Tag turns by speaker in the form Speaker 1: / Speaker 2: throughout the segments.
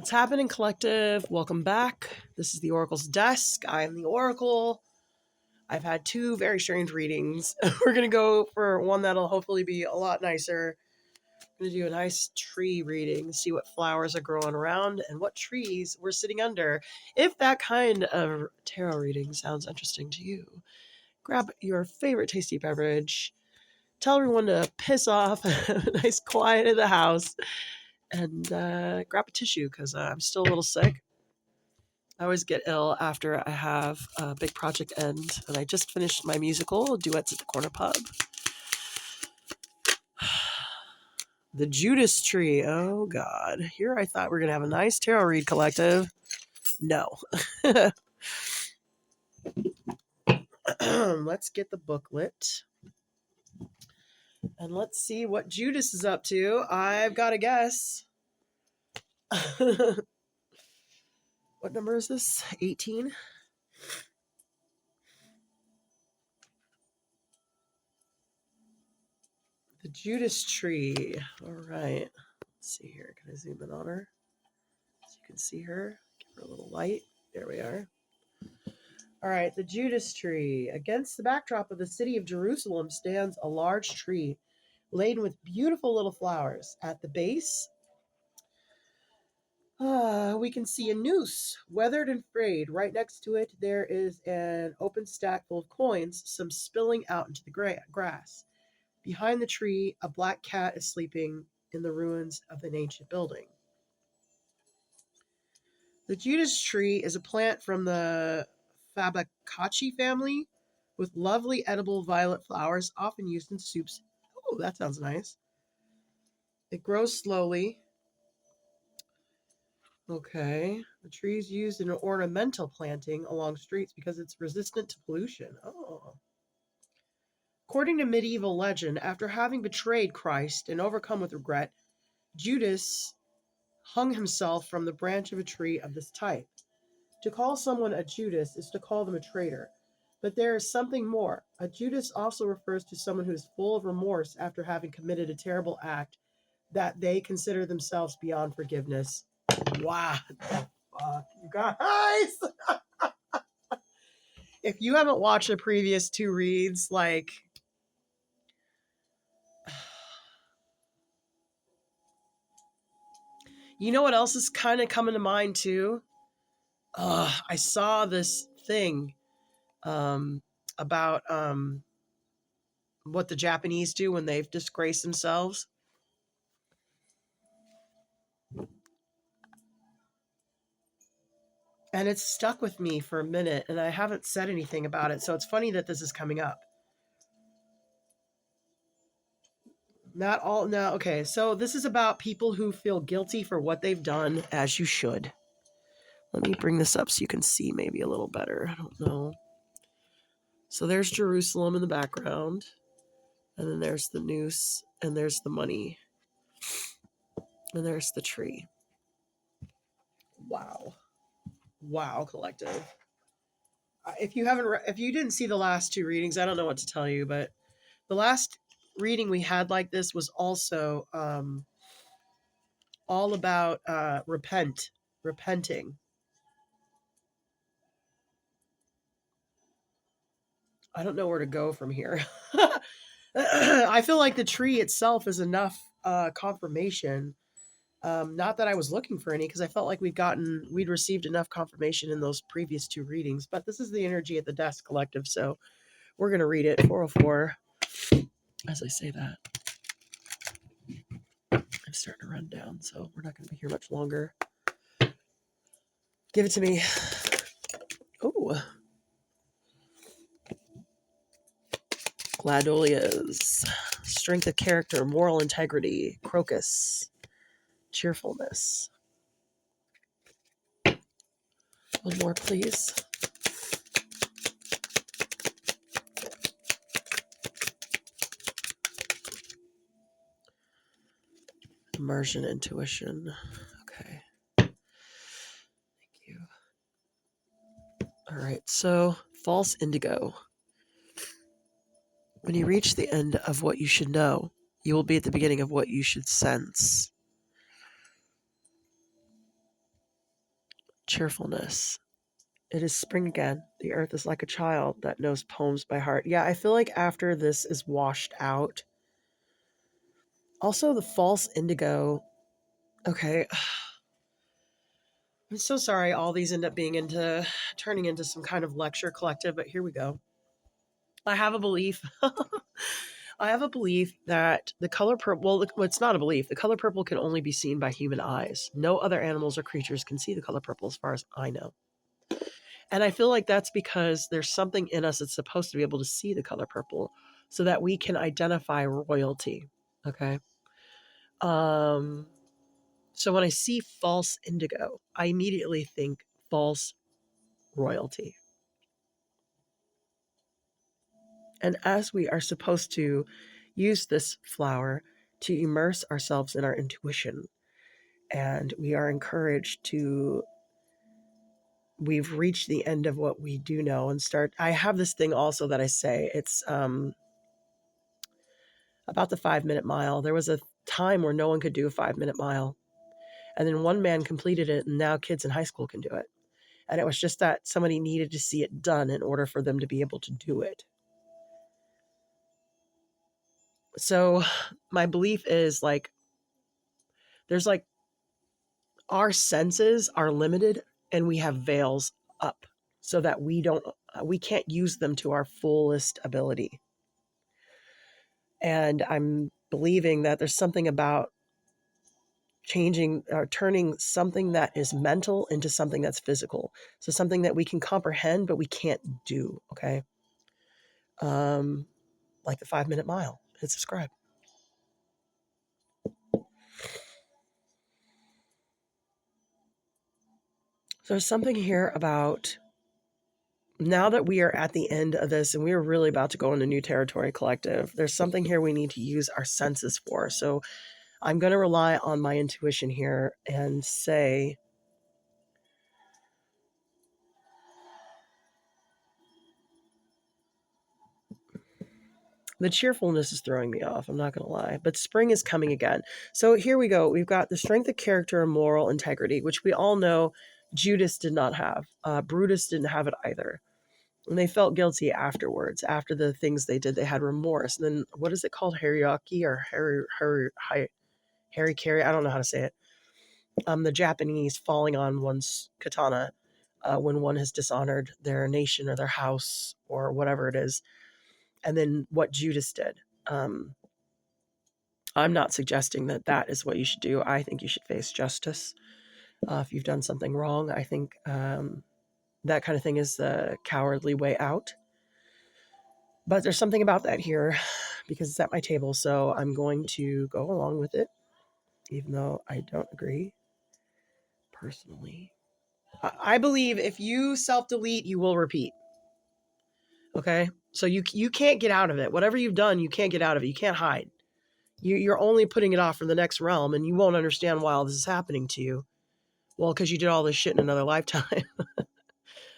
Speaker 1: What's happening, collective? Welcome back. This is the Oracle's desk. I am the Oracle. I've had two very strange readings. We're going to go for one that'll hopefully be a lot nicer. I'm going to do a nice tree reading, see what flowers are growing around and what trees we're sitting under. If that kind of tarot reading sounds interesting to you, grab your favorite tasty beverage, tell everyone to piss off, nice quiet in the house, and grab a tissue because I'm still a little sick. I always get ill after I have a big project end, and I just finished my musical, Duets at the Corner Pub. The Judas Tree. Oh, God. Here I thought we were going to have a nice tarot read, collective. No. Let's get the booklet. And let's see what Judas is up to. I've got a guess. What number is this? 18? The Judas Tree. All right. Let's see here. Can I zoom in on her? So you can see her. Give her a little light. There we are. All right. The Judas Tree. Against the backdrop of the city of Jerusalem stands a large tree laden with beautiful little flowers. At the base, we can see a noose, weathered and frayed. Right next to it, there is an open stack full of coins, some spilling out into the grass. Behind the tree, a black cat is sleeping in the ruins of an ancient building. The Judas tree is a plant from the Fabaceae family with lovely edible violet flowers, often used in soups. Oh, that sounds nice. It grows slowly. Okay. The tree is used in an ornamental planting along streets because it's resistant to pollution. Oh. According to medieval legend, after having betrayed Christ and overcome with regret, Judas hung himself from the branch of a tree of this type. To call someone a Judas is to call them a traitor. But there is something more. A Judas also refers to someone who is full of remorse after having committed a terrible act that they consider themselves beyond forgiveness. Wow. Fuck, you guys. If you haven't watched the previous two reads, like, you know what else is kind of coming to mind too? I saw this thing about what the Japanese do when they've disgraced themselves. And it's stuck with me for a minute, and I haven't said anything about it. So it's funny that this is coming up. Not all. No, okay. So this is about people who feel guilty for what they've done, as you should. Let me bring this up so you can see maybe a little better. I don't know. So there's Jerusalem in the background. And then there's the noose. And there's the money. And there's the tree. Wow. Wow, collective. If you didn't see the last two readings, I don't know what to tell you, but the last reading we had like this was also all about repenting. I don't know where to go from here. I feel like the tree itself is enough confirmation. Not that I was looking for any, because I felt like we'd received enough confirmation in those previous two readings. But this is the energy at the desk, collective, so we're going to read it. 404. As I say that, I'm starting to run down, so we're not going to be here much longer. Give it to me. Oh. Gladolias. Strength of character, moral integrity, crocus, cheerfulness. One more, please. Immersion, intuition. Okay. Thank you. All right, so false indigo. When you reach the end of what you should know, you will be at the beginning of what you should sense. cheerfulness. It is spring again. The earth is like a child that knows poems by heart. Yeah, I feel like after this is washed out. Also, the false indigo. Okay. I'm so sorry all these end up turning into some kind of lecture collective, but here we go. I have a belief. I have a belief that the color purple, well, it's not a belief. The color purple can only be seen by human eyes. No other animals or creatures can see the color purple as far as I know. And I feel like that's because there's something in us that's supposed to be able to see the color purple so that we can identify royalty. Okay. So when I see false indigo, I immediately think false royalty. And as we are supposed to use this flower to immerse ourselves in our intuition, and we are encouraged to, we've reached the end of what we do know and start. I have this thing also that I say, it's about the 5-minute mile. There was a time where no one could do a 5-minute mile. And then one man completed it, and now kids in high school can do it. And it was just that somebody needed to see it done in order for them to be able to do it. So my belief is like, there's like, our senses are limited and we have veils up so that we can't use them to our fullest ability. And I'm believing that there's something about changing or turning something that is mental into something that's physical. So something that we can comprehend, but we can't do. Okay. Like the 5-minute mile. Hit subscribe. So there's something here about now that we are at the end of this and we are really about to go into new territory collective, there's something here we need to use our senses for. So I'm going to rely on my intuition here and say, the cheerfulness is throwing me off. I'm not going to lie, but spring is coming again. So here we go. We've got the strength of character and moral integrity, which we all know Judas did not have. Brutus didn't have it either. And they felt guilty afterwards. After the things they did, they had remorse. And then what is it called? Hariyaki or harikari? I don't know how to say it. The Japanese falling on one's katana when one has dishonored their nation or their house or whatever it is. And then what Judas did. I'm not suggesting that that is what you should do. I think you should face justice. If you've done something wrong, I think that kind of thing is the cowardly way out. But there's something about that here because it's at my table. So I'm going to go along with it, even though I don't agree personally. I believe if you self-delete, you will repeat. Okay? So you can't get out of it. Whatever you've done, you can't get out of it. You can't hide. You're only putting it off for the next realm, and you won't understand why all this is happening to you. Well, because you did all this shit in another lifetime.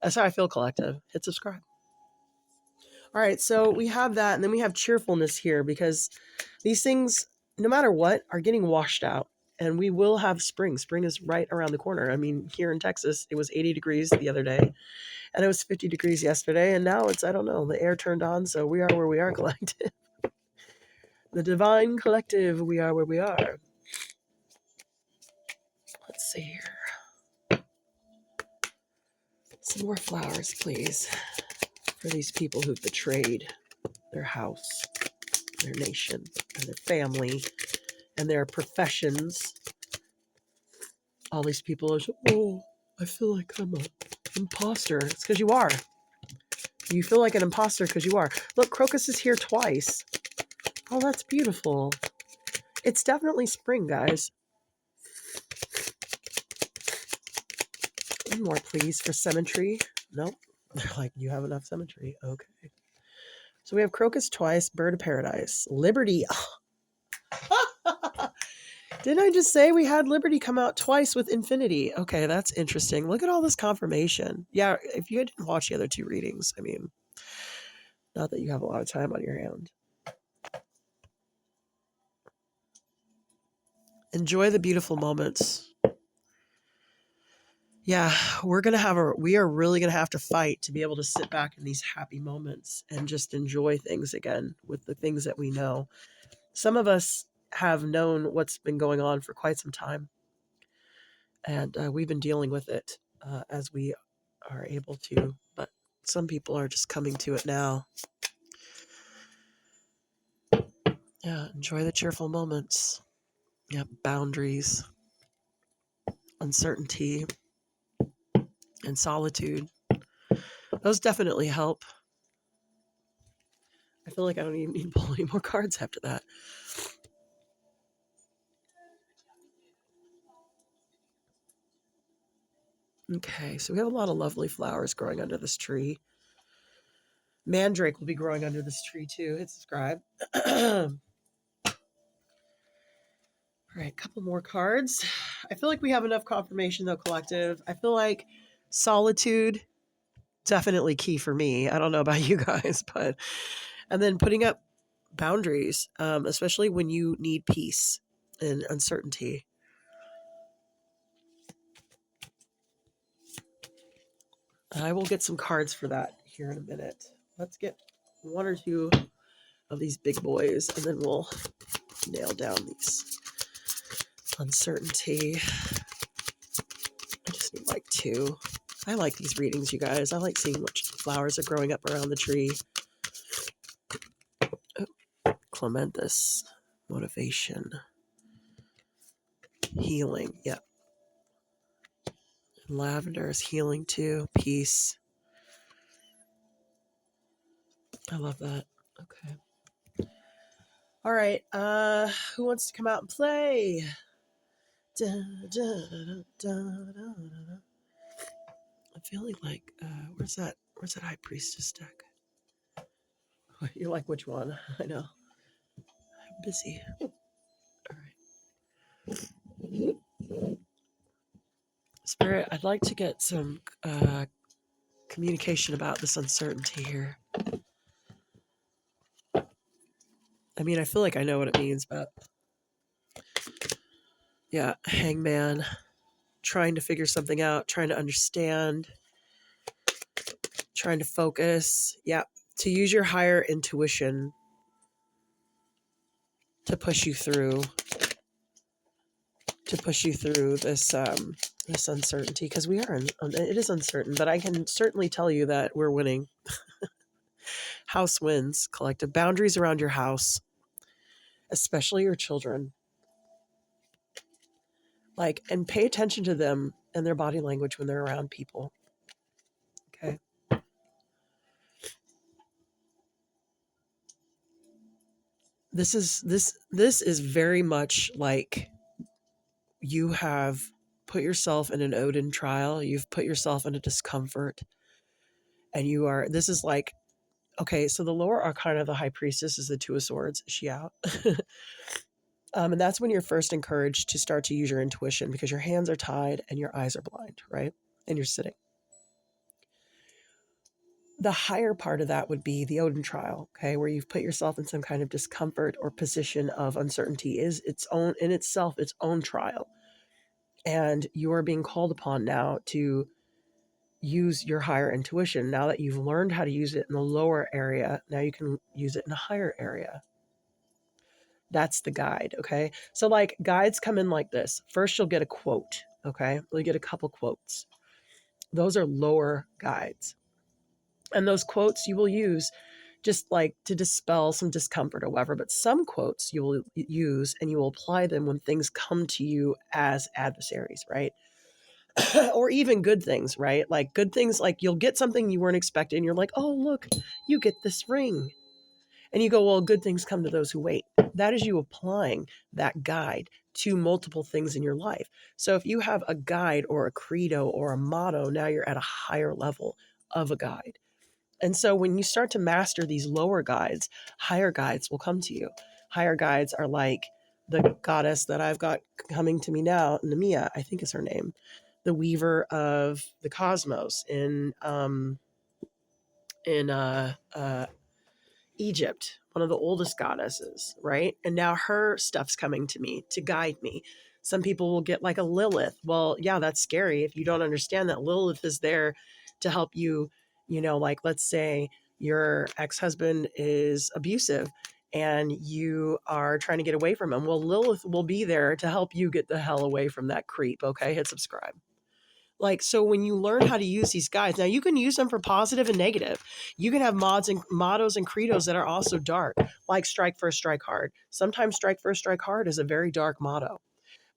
Speaker 1: That's how I feel, collective. Hit subscribe. All right, so we have that, and then we have cheerfulness here because these things, no matter what, are getting washed out. And we will have spring. Spring is right around the corner. I mean, here in Texas, it was 80 degrees the other day, and it was 50 degrees yesterday, and now it's, I don't know, the air turned on, so we are where we are, collective. The divine collective, we are where we are. Let's see here. Some more flowers, please, for these people who've betrayed their house, their nation, and their family, and their professions. All these people are, oh, I feel like I'm an imposter. It's because you are. You feel like an imposter because you are. Look, crocus is here twice. Oh, that's beautiful. It's definitely spring, guys. One more, please, for symmetry. Nope. They're like, you have enough symmetry. Okay. So we have crocus twice, bird of paradise, liberty. Didn't I just say we had liberty come out twice with infinity? Okay, that's interesting. Look at all this confirmation. Yeah, if you didn't watch the other two readings, I mean, not that you have a lot of time on your hand. Enjoy the beautiful moments. Yeah, we are really gonna have to fight to be able to sit back in these happy moments and just enjoy things again with the things that we know. Some of us have known what's been going on for quite some time, and we've been dealing with it as we are able to, but some people are just coming to it now. Yeah, enjoy the cheerful moments. Yeah, boundaries, uncertainty, and solitude. Those definitely help. I feel like I don't even need to pull any more cards after that. Okay, so we have a lot of lovely flowers growing under this tree. Mandrake will be growing under this tree too. Hit subscribe. All right, a couple more cards. I feel like we have enough confirmation though, collective. I feel like solitude, definitely key for me. I don't know about you guys, but and then putting up boundaries, especially when you need peace and uncertainty. I will get some cards for that here in a minute. Let's get one or two of these big boys, and then we'll nail down these uncertainty. I just need like two. I like these readings, you guys. I like seeing what flowers are growing up around the tree. Oh, clematis, motivation, healing. Yep. Lavender is healing too. Peace. I love that. Okay. All right. Who wants to come out and play? Da, da, da, I'm feeling like where's that high priestess deck? You like which one? I know. I'm busy. All right. Spirit, I'd like to get some communication about this uncertainty here. I mean, I feel like I know what it means, but yeah, hangman, trying to figure something out, trying to understand, trying to focus. Yeah, to use your higher intuition to push you through this this uncertainty, because we are it is uncertain, but I can certainly tell you that we're winning. House wins, collective boundaries around your house, especially your children. Like, and pay attention to them and their body language when they're around people. Okay. This is very much like you have put yourself in an Odin trial. You've put yourself in a discomfort, and this is like, okay, so the lower arcana of the high priestess is the Two of Swords. Is she out? And that's when you're first encouraged to start to use your intuition, because your hands are tied and your eyes are blind, right? And you're sitting. The higher part of that would be the Odin trial, okay, where you've put yourself in some kind of discomfort or position of uncertainty, is its own in itself, its own trial. And you are being called upon now to use your higher intuition. Now that you've learned how to use it in the lower area, now you can use it in a higher area. That's the guide, okay? So like guides come in like this. First, you'll get a quote, okay? You'll get a couple quotes. Those are lower guides. And those quotes you will use just like to dispel some discomfort or whatever. But some quotes you will use and you will apply them when things come to you as adversaries, right? Or even good things, right? Like good things, like you'll get something you weren't expecting. You're like, oh, look, you get this ring. And you go, well, good things come to those who wait. That is you applying that guide to multiple things in your life. So if you have a guide or a credo or a motto, now you're at a higher level of a guide. And so when you start to master these lower guides, higher guides will come to you. Higher guides are like the goddess that I've got coming to me now, Nemea, I think is her name, the weaver of the cosmos in Egypt, one of the oldest goddesses, right? And now her stuff's coming to me to guide me. Some people will get like a Lilith. Well, yeah, that's scary if you don't understand that Lilith is there to help you, like let's say your ex-husband is abusive and you are trying to get away from him. Well, Lilith will be there to help you get the hell away from that creep. Okay, hit subscribe. Like, so when you learn how to use these guides, now you can use them for positive and negative. You can have mottos and credos that are also dark, like strike first, strike hard. Sometimes strike first, strike hard is a very dark motto.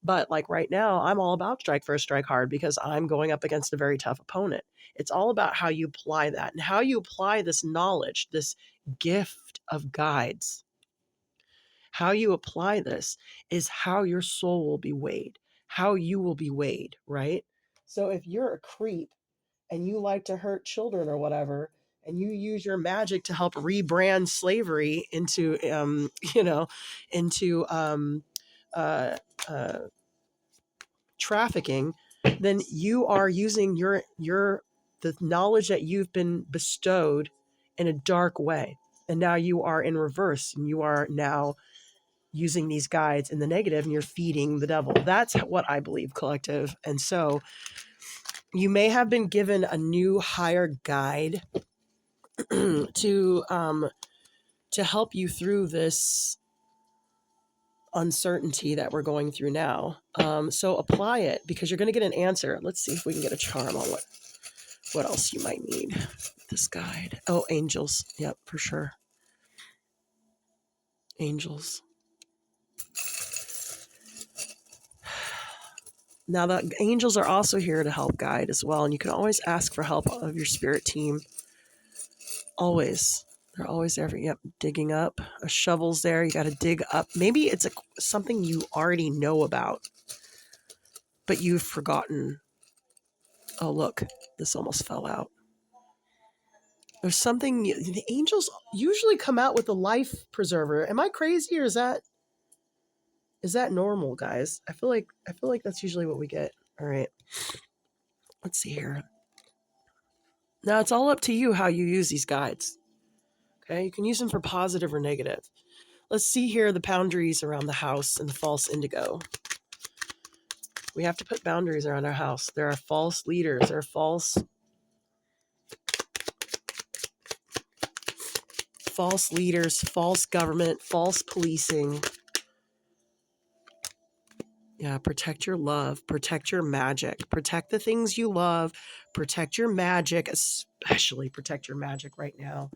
Speaker 1: But like right now, I'm all about strike first, strike hard because I'm going up against a very tough opponent. It's all about how you apply that and how you apply this knowledge, this gift of guides. How you apply this is how your soul will be weighed, how you will be weighed, right? So if you're a creep and you like to hurt children or whatever, and you use your magic to help rebrand slavery into, into uh, uh, trafficking, then you are using the knowledge that you've been bestowed in a dark way, and now you are in reverse, and you are now using these guides in the negative, and you're feeding the devil. That's what I believe, collective. And so you may have been given a new higher guide to help you through this uncertainty that we're going through now. So apply it because you're going to get an answer. Let's see if we can get a charm on what else you might need. This guide. Oh, angels. Yep, for sure. Angels. Now, the angels are also here to help guide as well. And you can always ask for help of your spirit team. Always. They're always there. Yep, digging up. A shovel's there. You got to dig up. Maybe it's something you already know about, but you've forgotten. Oh, look. This almost fell out. There's something. The angels usually come out with a life preserver. Am I crazy, or is that normal, guys? I feel like that's usually what we get. All right. Let's see here. Now it's all up to you how you use these guides. Okay, you can use them for positive or negative. Let's see here the boundaries around the house and the false indigo. We have to put boundaries around our house. There are false leaders. There are false leaders, false government, false policing. Yeah, protect your love, protect your magic, protect the things you love, protect your magic, especially protect your magic right now.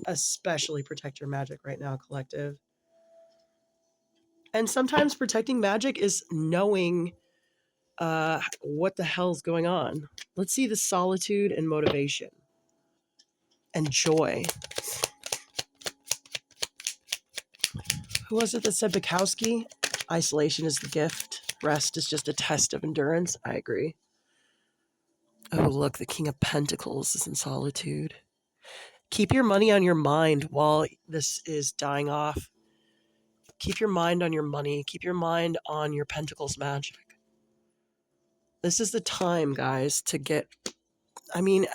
Speaker 1: Especially protect your magic right now, collective. And sometimes protecting magic is knowing what the hell's going on. Let's see the solitude and motivation and joy. Who was it that said Bukowski? Isolation is the gift. Rest is just a test of endurance. I agree. Oh, look, the King of Pentacles is in solitude. Keep your money on your mind while this is dying off. Keep your mind on your money. Keep your mind on your Pentacles magic. This is the time, guys, to get... I mean,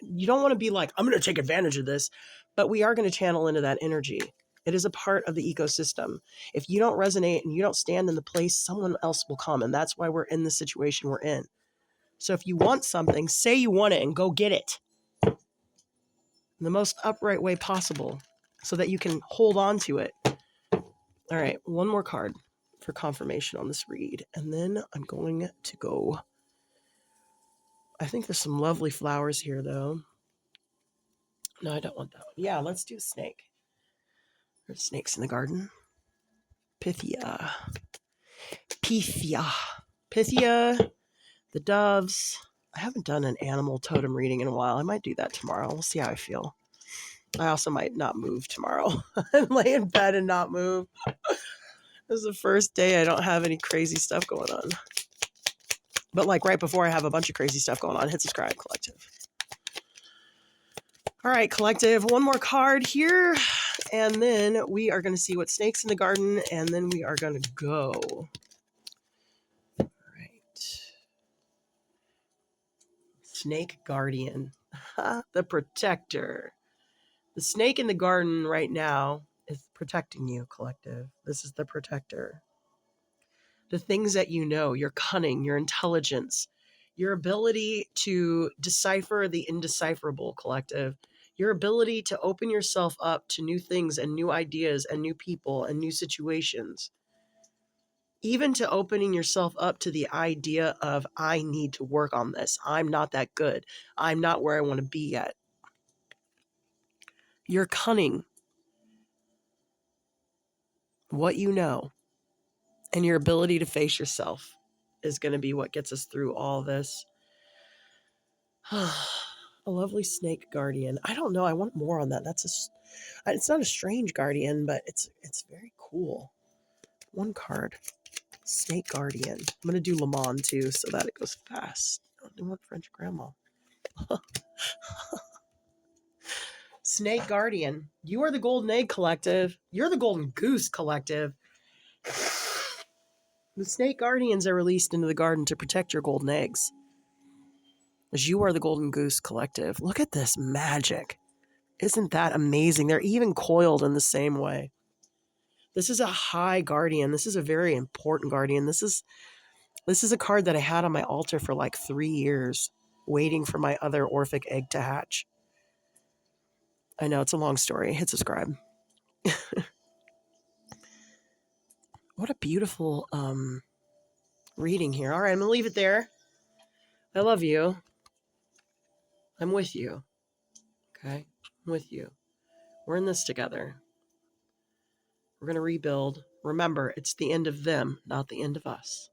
Speaker 1: you don't want to be like, I'm going to take advantage of this, but we are going to channel into that energy. It is a part of the ecosystem. If you don't resonate and you don't stand in the place, someone else will come. And that's why we're in the situation we're in. So if you want something, say you want it and go get it in the most upright way possible so that you can hold on to it. All right, one more card for confirmation on this read. And then I'm going to go. I think there's some lovely flowers here, though. No, I don't want that one. Yeah, let's do a snake. There's snakes in the garden. Pythia. Pythia. The doves. I haven't done an animal totem reading in a while. I might do that tomorrow. We'll see how I feel. I also might not move tomorrow. Lay in bed and not move. This is the first day I don't have any crazy stuff going on. But like right before I have a bunch of crazy stuff going on, hit subscribe, collective. All right, collective, one more card here. And then we are going to see what snakes in the garden. And then we are going to go. All right. Snake guardian. The protector. The snake in the garden right now is protecting you, collective. This is the protector. the things that you know, your cunning, your intelligence, your ability to decipher the indecipherable, collective, your ability to open yourself up to new things and new ideas and new people and new situations, even to opening yourself up to the idea of, I need to work on this. I'm not that good. I'm not where I want to be yet. Your cunning, what you know, and your ability to face yourself is going to be what gets us through all this. A lovely snake guardian. I don't know. I want more on that. It's not a strange guardian, but it's very cool. One card. Snake guardian. I'm going to do Le Mans too so that it goes fast. I don't want French grandma. Snake guardian. You are the golden egg collective. You're the golden goose collective. The snake guardians are released into the garden to protect your golden eggs. As you are the golden goose collective. Look at this magic. Isn't that amazing? They're even coiled in the same way. This is a high guardian. This is a very important guardian. This is a card that I had on my altar for like 3 years, waiting for my other Orphic egg to hatch. I know, it's a long story. Hit subscribe. What a beautiful reading here. All right, I'm going to leave it there. I love you. I'm with you. Okay? I'm with you. We're in this together. We're going to rebuild. Remember, it's the end of them, not the end of us.